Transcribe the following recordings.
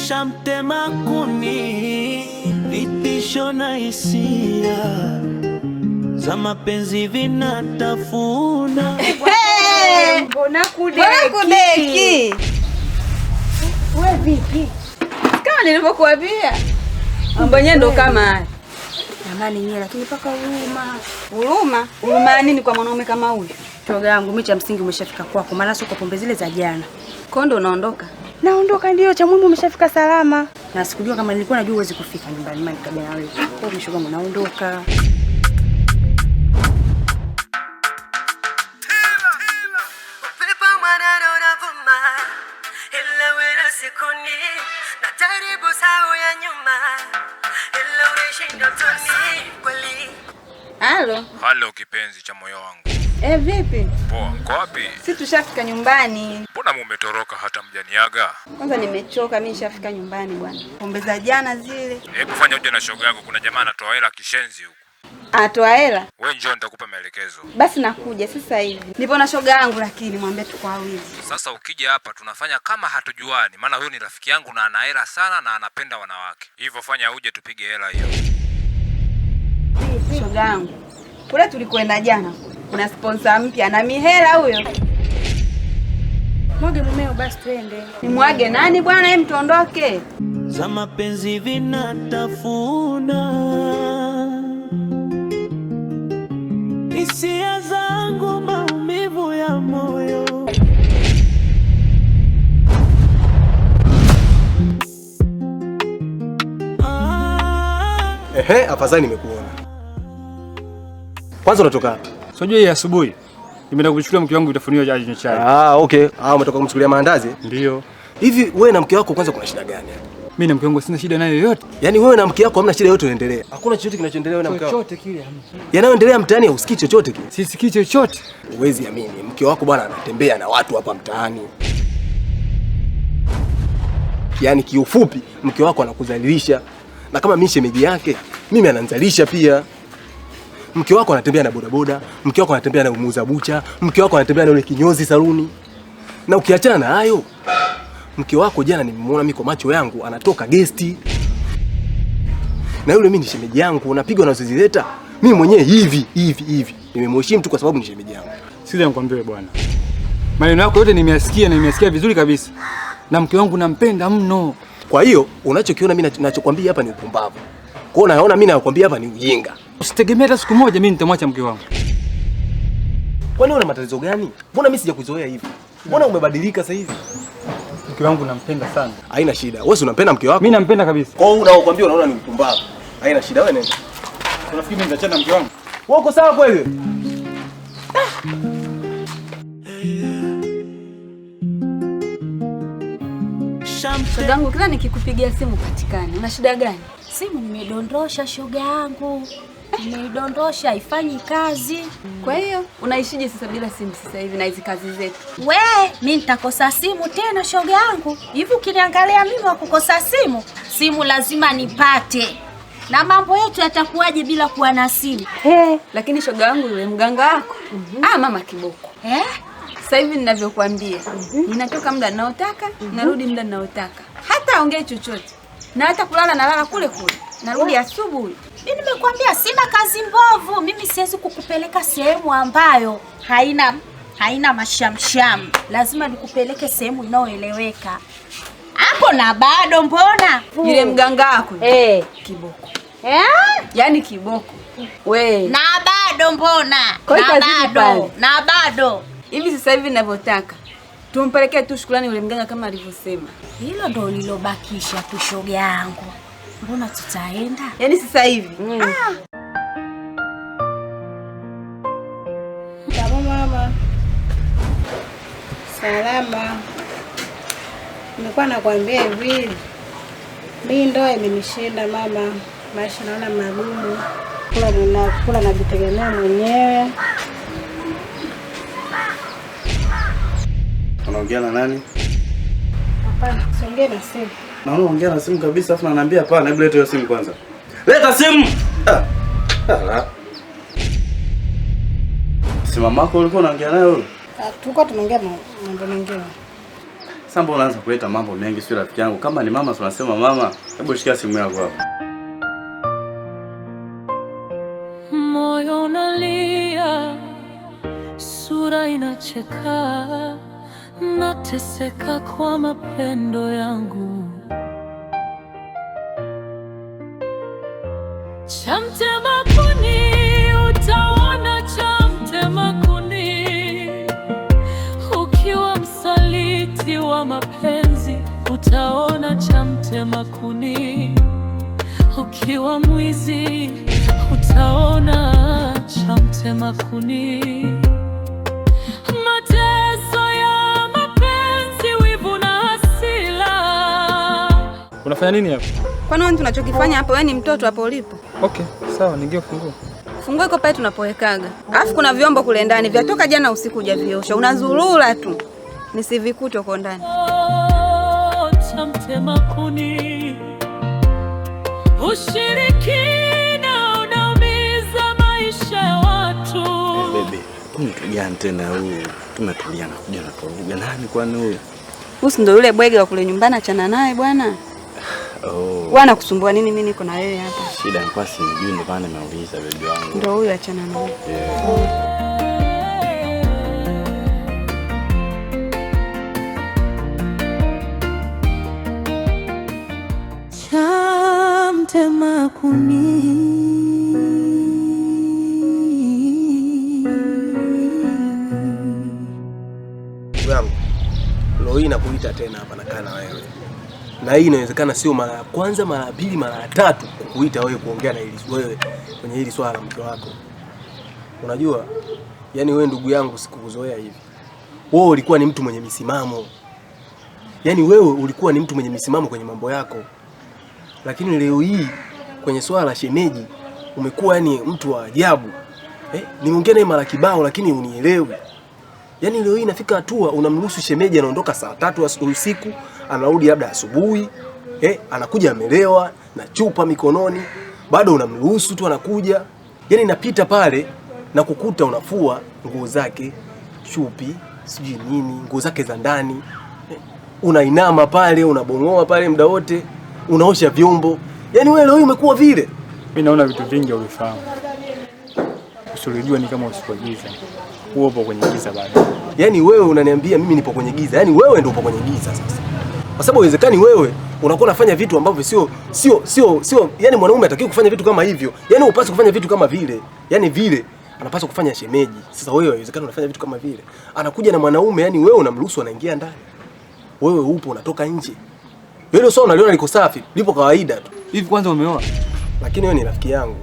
Shamtema kuni, vitisho na hisia za mapenzi vinatafuna. Mbona kudeki? Wewe vipi? Kama nilivyokuambia. Mambo yenyewe ndo kama haya. Jamani nyewe lakini paka huruma. Huruma? Huruma nini kwa mwanaume kama huyu? Shoga yangu mimi cha msingi umeshafika kwako, maana sio kwa pombe zile za jana. Kondo unaondoka? Naondoka ndio, cha muhimu umeshafika salama. Na sikujua kama nilikuwa najua uwezi kufika nyumbani mimi kabla na wewe. Kwa hiyo shoga yangu naondoka. Halo. Halo kipenzi cha moyo wangu. Vipi? Poa, uko wapi? Sisi tushafika nyumbani. Mbona mumetoroka hata mjaniaga? Kwanza nimechoka, mimi nishafika nyumbani bwana. Pombe za jana zile. Hebu fanya uje na shoga yako, kuna jamaa anatoa hela kishenzi huko. Atoa hela? Wewe njoo nitakupa maelekezo. Basi nakuja sasa hivi. Nipo na shoga yangu lakini mwambie tuko wawili. Sasa ukija hapa tunafanya kama hatujuani, maana huyu ni rafiki yangu na ana hela sana na anapenda wanawake. Hivyo fanya uje tupige hela hiyo. Shoga yangu. Kule tulikwenda jana. Kuna sponsor mpya na mihela huyo. Mwage mumeo basi twende. Ni mwage nani bwana, hem tuondoke. Za mapenzi vinatafuna hisia zangu, maumivu ya moyo. Afadhali nimekuona. Kwanza unatoka hapa? Sijui hii asubuhi. Nimeenda kuchukua mke wangu vitafunio vya chai. Okay. Umetoka kumchukulia maandazi? Ndio. Hivi wewe na mke wako kwanza kuna shida gani? Mimi na mke wangu sina shida nayo yoyote. Yaani wewe na mke wako hamna shida yoyote inaendelea. Hakuna chochote kinachoendelea wewe na mke wako. Chochote kile hamna. Yanayoendelea mtaani hausikii chochote kile. Sisikii chochote. Huwezi amini, mke wako bwana anatembea na watu hapa mtaani. Yaani kiufupi, mke wako anakudhalilisha. Na kama mimi shemeji yake, mimi ananizalisha pia. Mke wako anatembea na bodaboda, mke wako anatembea na muuza bucha, mke wako anatembea na yule kinyozi saluni. Na ukiachana na hayo, mke wako jana nimemuona mimi kwa macho yangu anatoka gesti. Na yule mimi ni shemeji yangu, unapigwa na usizileta. Mimi mwenyewe hivi. Nimemheshimu tu kwa sababu ni shemeji yangu. Sija nikwambie bwana. Maneno yako yote nimeyasikia vizuri kabisa. Na mke wangu nampenda mno. Kwa hiyo unachokiona mimi ninachokwambia hapa ni upumbavu. Kwa hiyo unaona mimi nakwambia hapa ni ujinga. Usitegemee hata siku moja mimi nitamwacha mke wangu. Kwani una matatizo gani? Mbona mimi sijakuzoea hivi? Mbona umebadilika sasa hivi? Mke wangu nampenda sana. Haina shida. Wewe unampenda mke wako? Mimi nampenda kabisa. Kwa hiyo unaokuambia unaona ni upumbavu. Haina shida, wewe nenda. Unafikiri mimi nitachana na mke wangu? Wewe uko sawa kweli? Shoga yangu kila nikikupigia simu patikani. Una shida gani? Simu nimedondosha shoga yangu. Nimeidondosha haifanyi kazi. Kwa hiyo unaishije sasa bila simu sasa hivi na hizi kazi zetu? Mimi nitakosa simu tena shoga yangu. Hivi ukiniangalia mimi wa kukosa simu? Simu lazima nipate. Na mambo yetu yatakuwaje bila kuwa na simu? Lakini shoga yangu yule mganga wako. Mama kiboko. Sasa hivi ninavyokuambia, ninatoka muda ninaotaka, narudi muda ninaotaka. Hata ongee chochote. Na hata kulala nalala kule kule. Narudi asubuhi. Mimi nimekuambia sina kazi mbovu. Mimi siwezi kukupeleka sehemu ambayo haina mashamsham. Lazima nikupeleke sehemu inayoeleweka. Hapo na bado mbona? Yule mganga wako. Kiboko. Yaani kiboko. Na bado mbona? Na bado. Hivi sasa hivi ninavyotaka. Tumpelekee tu shukrani yule mganga kama alivyosema. Hilo ndo lilobakisha tu shoga yangu. Mbona tutaenda? Yaani sasa hivi. Mama. Salama. Nilikuwa nakwambia hivi. Mimi ndoa imenishinda mama. Maisha naona magumu. Kula najitegemea mwenyewe. Unaongea na nani? Hapana, siongee na simu. Naona unaongea na simu kabisa, afu ananiambia hapana, hebu leta hiyo simu kwanza. Leta simu. Si mamako ulikuwa unaongea naye yule? Tulikuwa tunaongea mambo mengine. Sasa mbona unaanza kuleta mambo mengi sio rafiki yangu? Kama ni mama tunasema mama. Hebu shikia simu yako hapa. Moyo unalia, sura inacheka, nateseka kwa mapendo yangu. Cha mtema kuni utaona, cha mtema kuni. Ukiwa msaliti wa mapenzi utaona cha mtema kuni. Ukiwa mwizi utaona cha mtema kuni. Mateso ya mapenzi, wivu na hasira. Unafanya nini hapa? Kwani wewe tunachokifanya hapa, wewe ni mtoto hapo ulipo? Okay, sawa, ningie funguo. Funguo iko pale tunapowekaga. Alafu kuna vyombo kule ndani vyatoka jana usiku hujaviosha. Unazurura tu. Nisivikute uko ndani. Cha mtema kuni. Ushirikina unaumiza maisha ya watu. Bebe, tumetulia tena huyu. Tumetulia na kuja na kurudia nani kwani huyu? Huyu ndio yule bwege wa kule nyumbani, achana naye bwana. Oh. Wana kusumbua nini? Mimi niko na wewe hapa. Shida ni kwa sijui ndio maana nimeuliza bebe wangu. Ndio huyu, achana naye. Cha mtema kuni. Wangu. Leo hii nakuita tena hapa nakaa na wewe. Na hii inawezekana sio mara ya kwanza, mara ya pili, mara ya tatu kukuita wewe kuongea na wewe kwenye hili swala la mke wako. Unajua? Yaani wewe ndugu yangu sikukuzoea hivi. Wewe ulikuwa ni mtu mwenye misimamo. Yaani wewe ulikuwa ni mtu mwenye misimamo kwenye mambo yako. Lakini leo hii kwenye swala la shemeji umekuwa yani mtu wa ajabu. Nimeongea naye mara kibao lakini unielewi. Yaani leo hii inafika hatua unamruhusu shemeji anaondoka saa 3 usiku, anarudi labda asubuhi, anakuja amelewa na chupa mikononi, bado unamruhusu tu anakuja. Yaani napita pale na kukuta unafua nguo zake, chupi, sijui nini, nguo zake za ndani. Unainama pale, unabongoa pale muda wote, unaosha vyombo. Yaani wewe leo hii umekuwa vile. Mimi naona vitu vingi ulifahamu. Usilijua ni kama usipogiza. Upo kwenye giza bado. Yaani wewe unaniambia mimi nipo kwenye giza. Yaani wewe ndio upo kwenye giza sasa. Kwa sababu haiwezekani wewe unakuwa unafanya vitu ambavyo sio yaani mwanaume hatakiwi kufanya vitu kama hivyo. Yaani upaswe kufanya vitu kama vile. Yaani vile anapaswa kufanya shemeji. Sasa wewe haiwezekani unafanya vitu kama vile. Anakuja na mwanaume, yaani wewe unamruhusu anaingia ndani. Wewe upo unatoka nje. Hilo swala unaliona liko safi, lipo kawaida tu. Hivi kwanza umeoa? Lakini wewe ni rafiki yangu.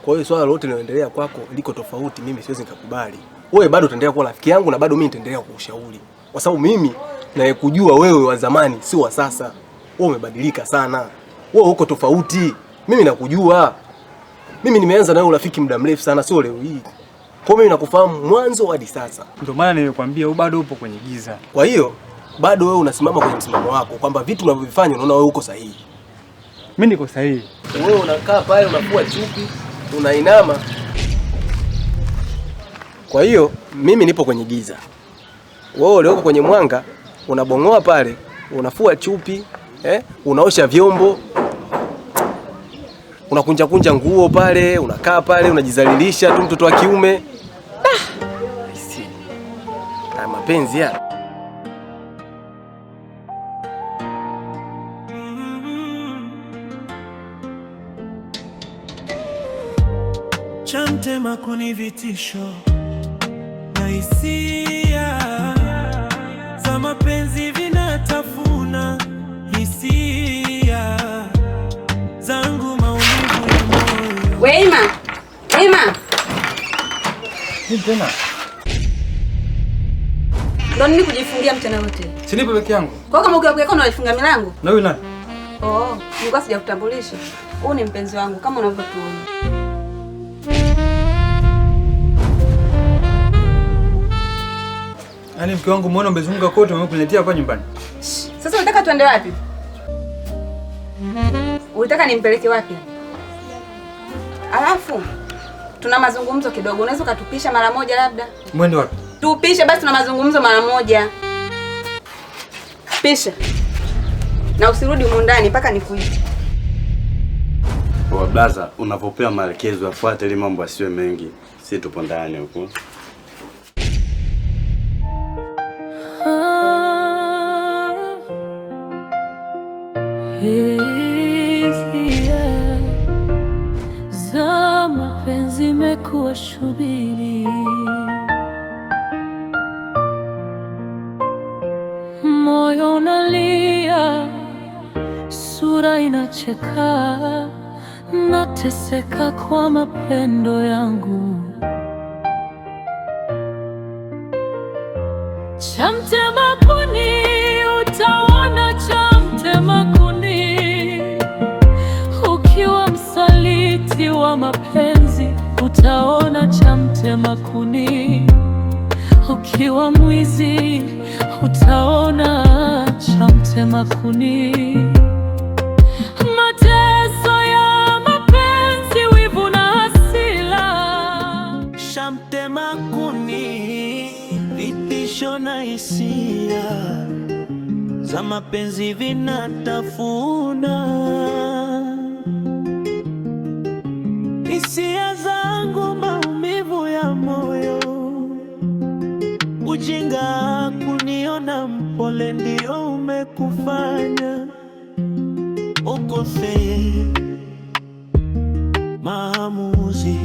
Kwa hiyo swala lote linaloendelea kwako liko tofauti, mimi siwezi nikakubali. Wewe bado utaendelea kuwa rafiki yangu na bado mimi nitaendelea kukushauri. Kwa sababu mimi na kujua wewe wa zamani sio wa sasa. Wewe umebadilika sana. Wewe uko tofauti. Mimi nakujua. Mimi nimeanza na wewe urafiki muda mrefu sana, sio leo hii. Kwa mimi nakufahamu mwanzo hadi sasa. Ndio maana nilikwambia wewe bado upo kwenye giza. Kwa hiyo bado wewe unasimama kwenye msimamo wako kwamba vitu unavyofanya unaona wewe uko sahihi. Mimi niko sahihi. Wewe unakaa pale unafua chupi, unainama. Kwa hiyo mimi nipo kwenye giza. Wewe uko kwenye mwanga, unabongoa pale, unafua chupi, unaosha vyombo. Unakunja kunja nguo pale, unakaa pale, unajizalilisha tu mtoto wa kiume. Na mapenzi ya cha mtema kuni, vitisho na hisia za mapenzi vinatafuna hisia zangu, maumivu ya moyo. Weima! Nini tena? Ndio nini kujifungia mchana wote? Si nipo peke yangu. Kwa kama ukiwa peke yako unafunga milango? Na wewe nani? Oh, nilikuwa sijakutambulisha. Huyu ni mpenzi wangu kama unavyotuona. Yaani mke wangu muone umezunguka kote umekuletea hapa nyumbani. Sasa unataka tuende wapi? Unataka nimpeleke wapi? Alafu tuna mazungumzo kidogo. Unaweza ukatupisha mara moja labda? Mwende wapi? Tupishe basi, tuna mazungumzo mara moja. Pisha. Na usirudi humu ndani mpaka nikuite. Kwa blaza, unavyopewa maelekezo afuate ili mambo asiwe mengi. Sisi tupo ndani huko. Za mapenzi imekuwa shubiri, moyo unalia, sura inacheka, nateseka kwa mapendo yangu. Cha mtema kuni utaona cha mtema kuni, ukiwa msaliti wa mapenzi utaona cha mtema kuni, ukiwa mwizi utaona cha mtema kuni. Mateso ya mapenzi, wivu na hasira, cha mtema kuni, vitisho na hisia za mapenzi vinatafuna hisia zangu, maumivu ya moyo. Ujinga kuniona mpole ndio umekufanya ukose maamuzi.